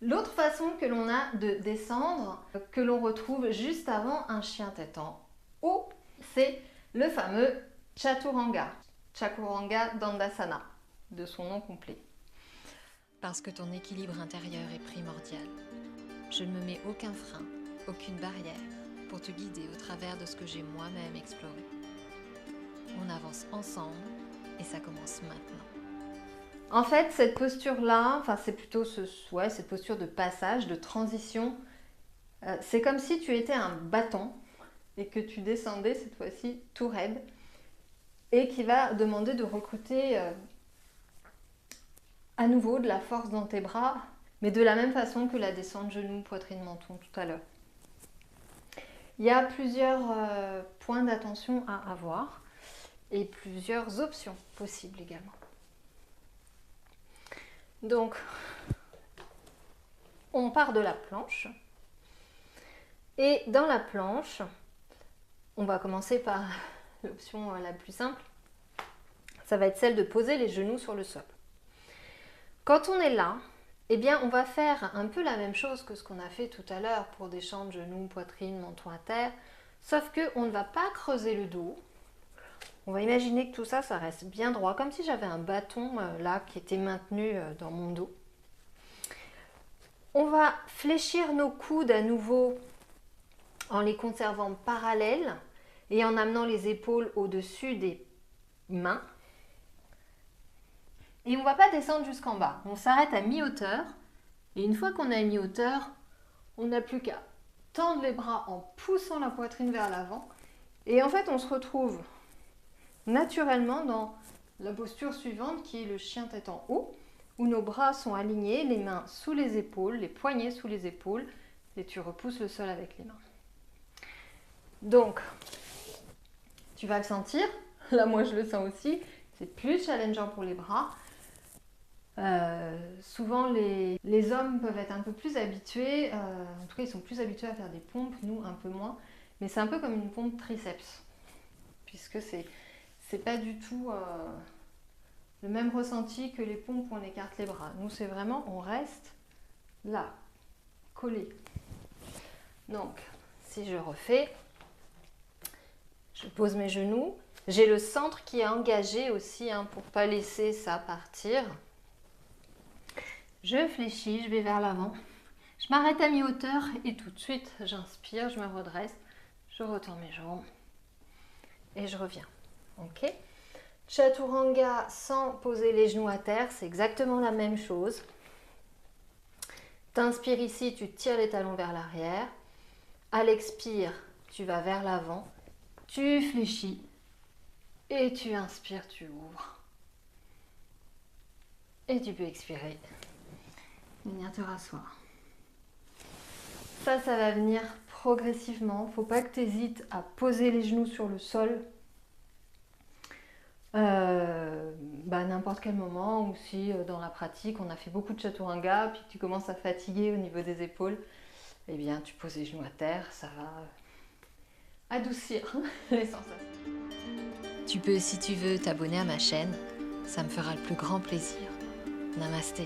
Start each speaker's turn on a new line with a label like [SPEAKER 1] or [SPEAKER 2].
[SPEAKER 1] L'autre façon que l'on a de descendre, que l'on retrouve juste avant un chien tête en haut, c'est le fameux Chaturanga. Chaturanga Dandasana, de son nom complet.
[SPEAKER 2] Parce que ton équilibre intérieur est primordial. Je ne me mets aucun frein, aucune barrière pour te guider au travers de ce que j'ai moi-même exploré. On avance ensemble et ça commence maintenant.
[SPEAKER 1] En fait, cette posture-là, c'est plutôt cette posture de passage, de transition. C'est comme si tu étais un bâton et que tu descendais cette fois-ci tout raide et qui va demander de recruter à nouveau de la force dans tes bras, mais de la même façon que la descente genou, poitrine, menton tout à l'heure. Il y a plusieurs points d'attention à avoir et plusieurs options possibles également. Donc, on part de la planche. Et dans la planche, on va commencer par l'option la plus simple. Ça va être celle de poser les genoux sur le sol. Quand on est là, eh bien, on va faire un peu la même chose que ce qu'on a fait tout à l'heure pour descendre genoux, poitrine, menton à terre, sauf qu'on ne va pas creuser le dos. On va imaginer que tout ça, ça reste bien droit, comme si j'avais un bâton là qui était maintenu dans mon dos. On va fléchir nos coudes à nouveau en les conservant parallèles et en amenant les épaules au-dessus des mains. Et on ne va pas descendre jusqu'en bas. On s'arrête à mi-hauteur. Et une fois qu'on est à mi-hauteur, on n'a plus qu'à tendre les bras en poussant la poitrine vers l'avant. Et en fait, on se retrouve naturellement dans la posture suivante qui est le chien tête en haut, où nos bras sont alignés, les mains sous les épaules, les poignets sous les épaules, et tu repousses le sol avec les mains. Donc, tu vas le sentir, là moi je le sens aussi, c'est plus challengeant pour les bras. Souvent les hommes peuvent être un peu plus habitués, en tout cas ils sont plus habitués à faire des pompes, nous un peu moins, mais c'est un peu comme une pompe triceps, puisque c'est pas du tout le même ressenti que les pompes où on écarte les bras. Nous c'est vraiment, on reste là, collé. Donc si je refais, je pose mes genoux, j'ai le centre qui est engagé aussi pour ne pas laisser ça partir. Je fléchis, je vais vers l'avant. Je m'arrête à mi-hauteur et tout de suite, j'inspire, je me redresse, je retourne mes jambes et je reviens. Ok ? Chaturanga sans poser les genoux à terre, c'est exactement la même chose. T'inspires ici, tu tires les talons vers l'arrière. À l'expire, tu vas vers l'avant, tu fléchis et tu inspires, tu ouvres. Et tu peux expirer. Venir te rasseoir. Ça va venir progressivement. Faut pas que tu hésites à poser les genoux sur le sol. N'importe quel moment, ou si dans la pratique on a fait beaucoup de chaturanga puis que tu commences à fatiguer au niveau des épaules, eh bien tu poses les genoux à terre, ça va adoucir les sensations.
[SPEAKER 2] Tu peux, si tu veux, t'abonner à ma chaîne. Ça me fera le plus grand plaisir. Namasté.